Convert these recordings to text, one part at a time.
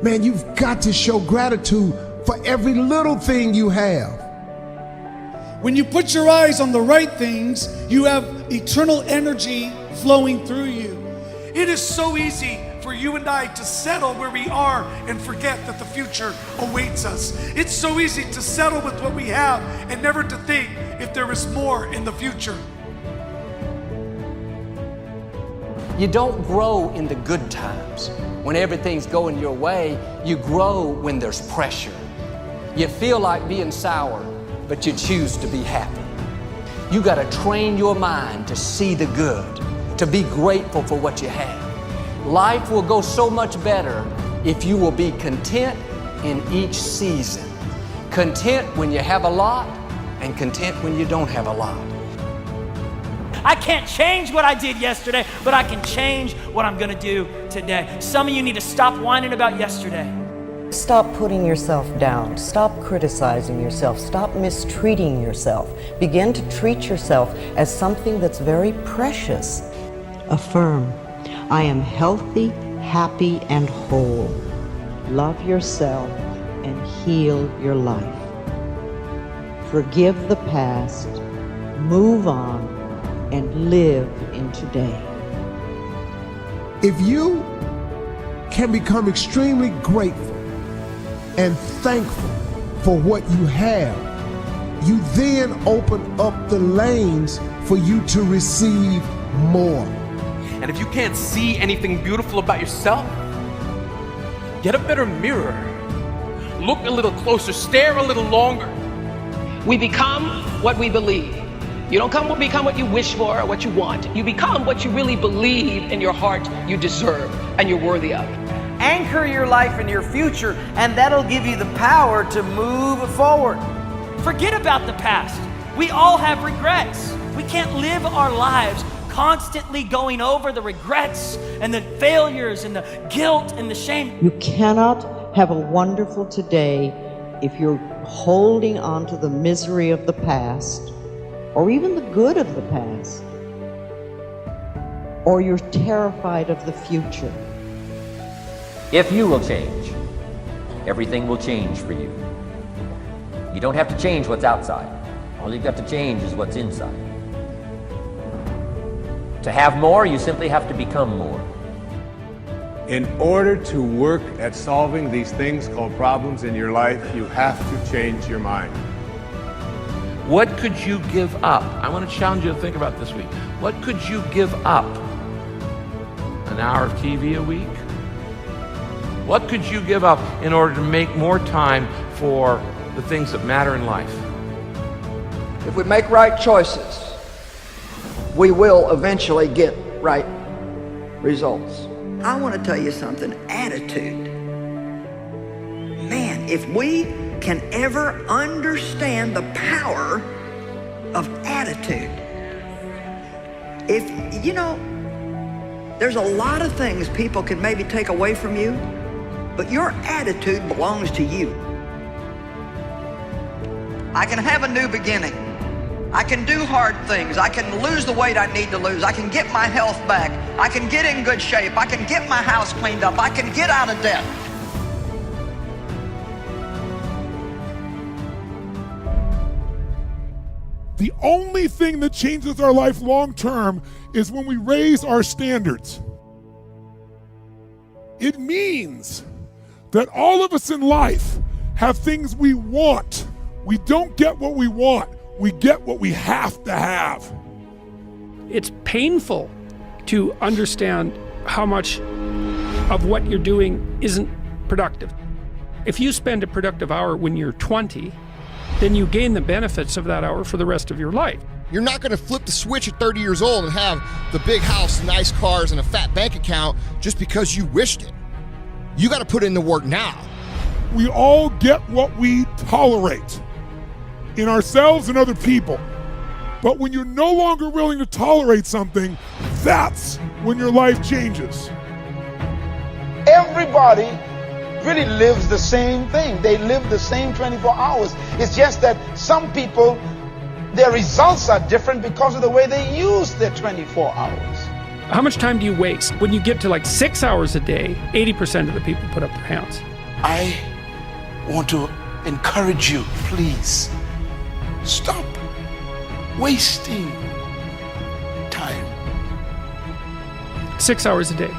Man, you've got to show gratitude for every little thing you have. When you put your eyes on the right things, you have eternal energy flowing through you. It is so easy for you and I to settle where we are and forget that the future awaits us. It's so easy to settle with what we have and never to think if there is more in the future. You don't grow in the good times. When everything's going your way, you grow when there's pressure. You feel like being sour, but you choose to be happy. You got to train your mind to see the good, to be grateful for what you have. Life will go so much better if you will be content in each season. Content when you have a lot, and content when you don't have a lot. I can't change what I did yesterday, but I can change what I'm gonna do today. Some of you need to stop whining about yesterday. Stop putting yourself down. Stop criticizing yourself. Stop mistreating yourself. Begin to treat yourself as something that's very precious. Affirm, I am healthy, happy, and whole. Love yourself and heal your life. Forgive the past, move on, and live in today. If you can become extremely grateful and thankful for what you have, you then open up the lanes for you to receive more. And if you can't see anything beautiful about yourself, get a better mirror. Look a little closer, stare a little longer. We become what we believe. You don't become what you wish for or what you want. You become what you really believe in your heart you deserve and you're worthy of. Anchor your life in your future, and that'll give you the power to move forward. Forget about the past. We all have regrets. We can't live our lives constantly going over the regrets and the failures and the guilt and the shame. You cannot have a wonderful today if you're holding on to the misery of the past, or even the good of the past, or you're terrified of the future. If you will change, everything will change for you. You don't have to change what's outside. All you've got to change is what's inside. To have more, you simply have to become more. In order to work at solving these things called problems in your life, you have to change your mind. What could you give up? I want to challenge you to think about this week. What could you give up? An hour of TV a week? What could you give up in order to make more time for the things that matter in life? If we make right choices, we will eventually get right results. I want to tell you something, attitude. Man, if we can ever understand the power of attitude. If, you know, there's a lot of things people can maybe take away from you, but your attitude belongs to you. I can have a new beginning. I can do hard things. I can lose the weight I need to lose. I can get my health back. I can get in good shape. I can get my house cleaned up. I can get out of debt. The only thing that changes our life long term is when we raise our standards. It means that all of us in life have things we want. We don't get what we want. We get what we have to have. It's painful to understand how much of what you're doing isn't productive. If you spend a productive hour when you're 20, then you gain the benefits of that hour for the rest of your life. You're not going to flip the switch at 30 years old and have the big house, nice cars, and a fat bank account just because you wished it. You got to put in the work now. We all get what we tolerate in ourselves and other people. But when you're no longer willing to tolerate something, that's when your life changes. Everybody really lives the same thing. They live the same 24 hours. It's just that some people, their results are different because of the way they use their 24 hours. How much time do you waste? When you get to like 6 hours a day, 80% of the people put up their hands. I want to encourage you, please, stop wasting time. 6 hours a day.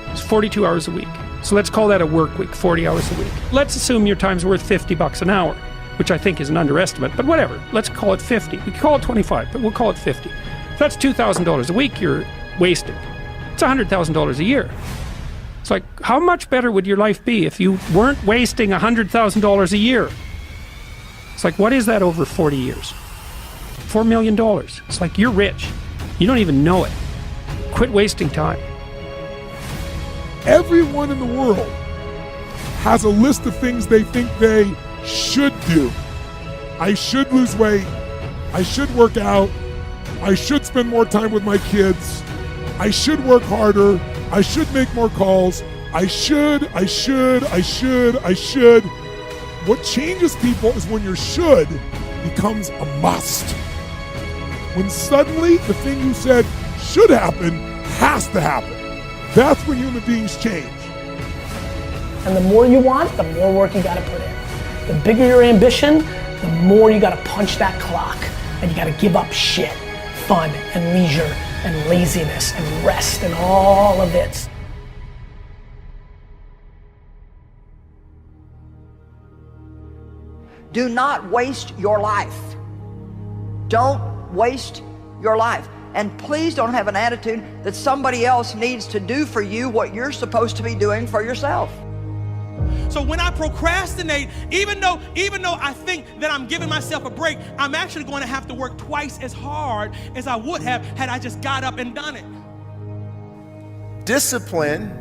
It's 42 hours a week. So let's call that a work week, 40 hours a week. Let's assume your time's worth $50 an hour, which I think is an underestimate, but whatever. Let's call it 50. We could call it 25, but we'll call it 50. If that's $2,000 a week you're wasting. It's $100,000 a year. It's like, how much better would your life be if you weren't wasting $100,000 a year? It's like, what is that over 40 years? $4 million. It's like, you're rich. You don't even know it. Quit wasting time. Everyone in the world has a list of things they think they should do. I should lose weight. I should work out. I should spend more time with my kids. I should work harder. I should make more calls. I should. What changes people is when your should becomes a must. When suddenly the thing you said should happen has to happen. That's when human beings change. And the more you want, the more work you gotta put in. The bigger your ambition, the more you gotta punch that clock. And you gotta give up shit, fun and leisure and laziness and rest and all of it. Do not waste your life. Don't waste your life. And please don't have an attitude that somebody else needs to do for you what you're supposed to be doing for yourself. So when I procrastinate, even though I think that I'm giving myself a break, I'm actually going to have to work twice as hard as I would have had I just got up and done it. Discipline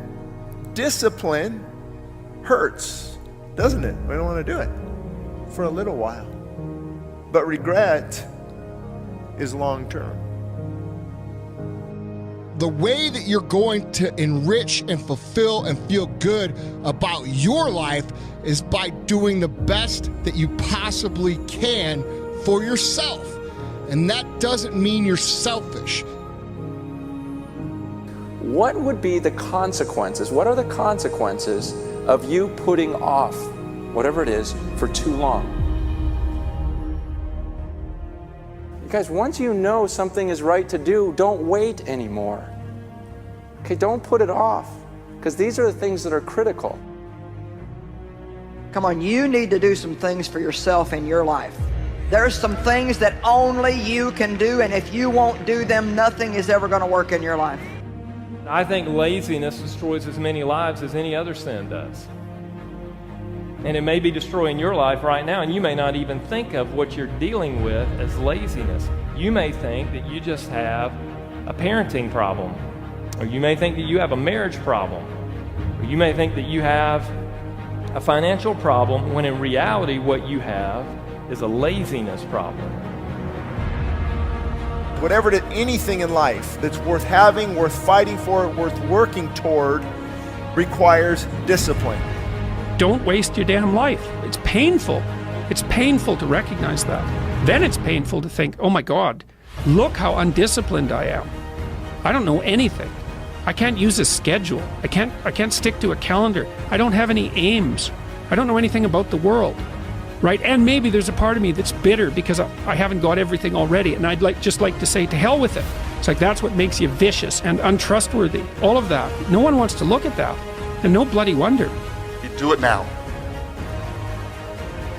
hurts, doesn't it? We don't want to do it for a little while. But regret is long term. The way that you're going to enrich and fulfill and feel good about your life is by doing the best that you possibly can for yourself. And that doesn't mean you're selfish. What would be the consequences? What are the consequences of you putting off whatever it is for too long? Guys, once you know something is right to do, don't wait anymore. Okay, don't put it off, because these are the things that are critical. Come on, you need to do some things for yourself in your life. There's some things that only you can do, and if you won't do them, nothing is ever going to work in your life. I think laziness destroys as many lives as any other sin does. And it may be destroying your life right now, and you may not even think of what you're dealing with as laziness. You may think that you just have a parenting problem, or you may think that you have a marriage problem, or you may think that you have a financial problem, when in reality what you have is a laziness problem. Anything in life that's worth having, worth fighting for, worth working toward, requires discipline. Don't waste your damn life. It's painful. It's painful to recognize that. Then it's painful to think, oh my God, look how undisciplined I am. I don't know anything. I can't use a schedule. I can't stick to a calendar. I don't have any aims. I don't know anything about the world, right? And maybe there's a part of me that's bitter because I haven't got everything already, and I'd just like to say, to hell with it. It's like, that's what makes you vicious and untrustworthy. All of that. No one wants to look at that, and no bloody wonder. Do it now.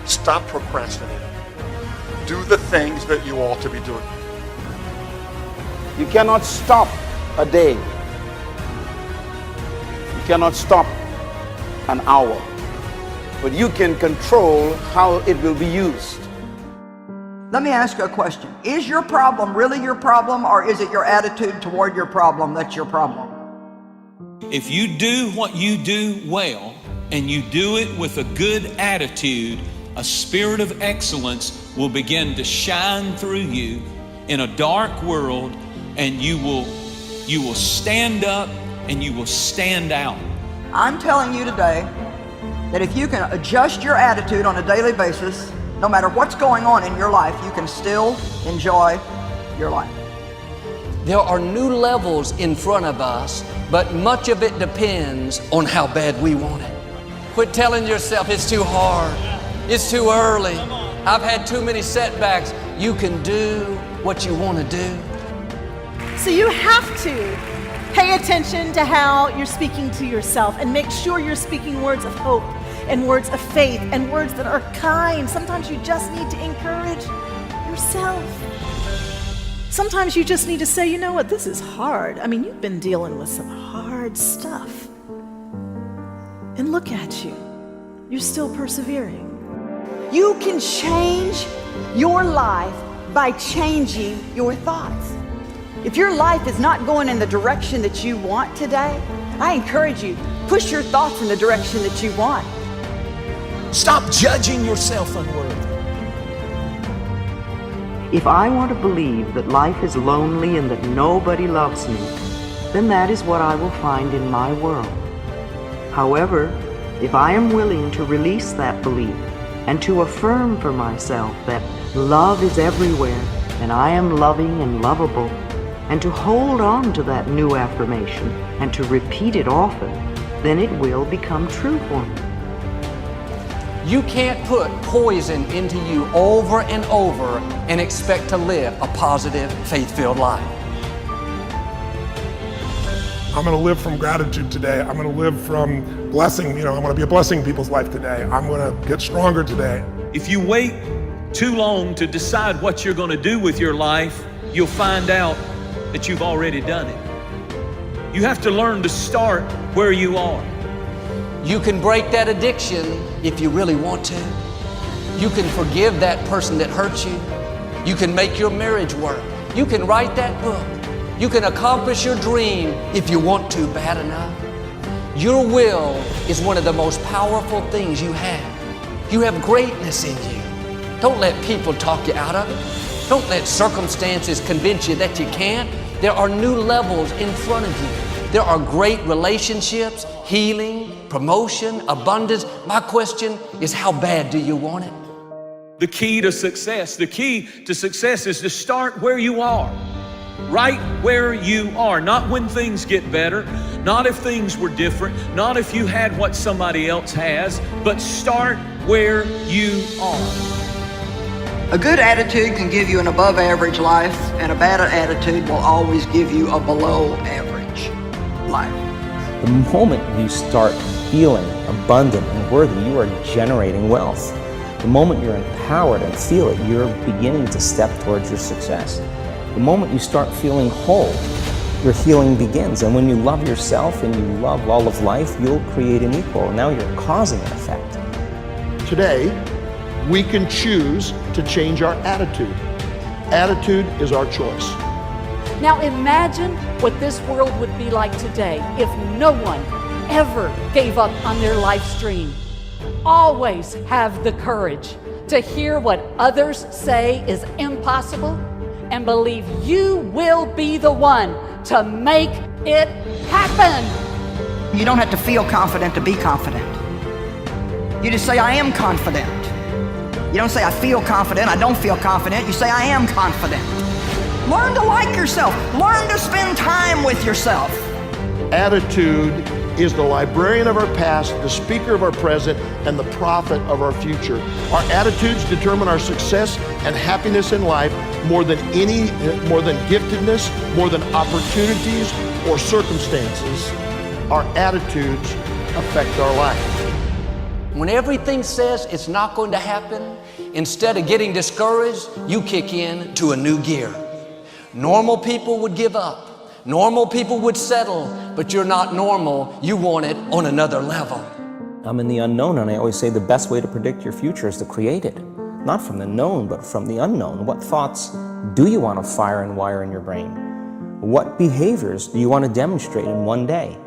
Stop procrastinating. Do the things that you ought to be doing. You cannot stop a day. You cannot stop an hour. But you can control how it will be used. Let me ask you a question. Is your problem really your problem, or is it your attitude toward your problem that's your problem? If you do what you do well, and you do it with a good attitude, a spirit of excellence will begin to shine through you in a dark world, and you will stand up and you will stand out. I'm telling you today that if you can adjust your attitude on a daily basis, no matter what's going on in your life, you can still enjoy your life. There are new levels in front of us, but much of it depends on how bad we want it. Quit telling yourself it's too hard. It's too early. I've had too many setbacks. You can do what you want to do. So you have to pay attention to how you're speaking to yourself and make sure you're speaking words of hope and words of faith and words that are kind. Sometimes you just need to encourage yourself. Sometimes you just need to say, you know what, this is hard. I mean, you've been dealing with some hard stuff. And look at you. You're still persevering. You can change your life by changing your thoughts. If your life is not going in the direction that you want today, I encourage you, push your thoughts in the direction that you want. Stop judging yourself unworthy. If I want to believe that life is lonely and that nobody loves me, then that is what I will find in my world. However, if I am willing to release that belief and to affirm for myself that love is everywhere and I am loving and lovable, and to hold on to that new affirmation and to repeat it often, then it will become true for me. You can't put poison into you over and over and expect to live a positive, faith-filled life. I'm going to live from gratitude today. I'm going to live from blessing, I'm going to be a blessing in people's life today. I'm going to get stronger today. If you wait too long to decide what you're going to do with your life, you'll find out that you've already done it. You have to learn to start where you are. You can break that addiction if you really want to. You can forgive that person that hurt you. You can make your marriage work. You can write that book. You can accomplish your dream if you want to bad enough. Your will is one of the most powerful things you have. You have greatness in you. Don't let people talk you out of it. Don't let circumstances convince you that you can't. There are new levels in front of you. There are great relationships, healing, promotion, abundance. My question is, how bad do you want it? The key to success is to start where you are. Right where you are, not when things get better, not if things were different, not if you had what somebody else has, but start where you are. A good attitude can give you an above average life, and a bad attitude will always give you a below average life. The moment you start feeling abundant and worthy, you are generating wealth. The moment you're empowered and feel it, you're beginning to step towards your success. The moment you start feeling whole, your healing begins. And when you love yourself and you love all of life, you'll create an equal. And now you're causing an effect. Today, we can choose to change our attitude. Attitude is our choice. Now imagine what this world would be like today if no one ever gave up on their life dream. Always have the courage to hear what others say is impossible and believe you will be the one to make it happen. You don't have to feel confident to be confident. You just say, I am confident. You don't say, I feel confident, I don't feel confident. You say, I am confident. Learn to like yourself. Learn to spend time with yourself. Attitude is the librarian of our past, the speaker of our present, and the prophet of our future. Our attitudes determine our success and happiness in life more than giftedness, more than opportunities or circumstances. Our attitudes affect our life. When everything says it's not going to happen, instead of getting discouraged, you kick in to a new gear. Normal people would give up. Normal people would settle, but you're not normal. You want it on another level. I'm in the unknown, and I always say the best way to predict your future is to create it. Not from the known, but from the unknown. What thoughts do you want to fire and wire in your brain? What behaviors do you want to demonstrate in one day?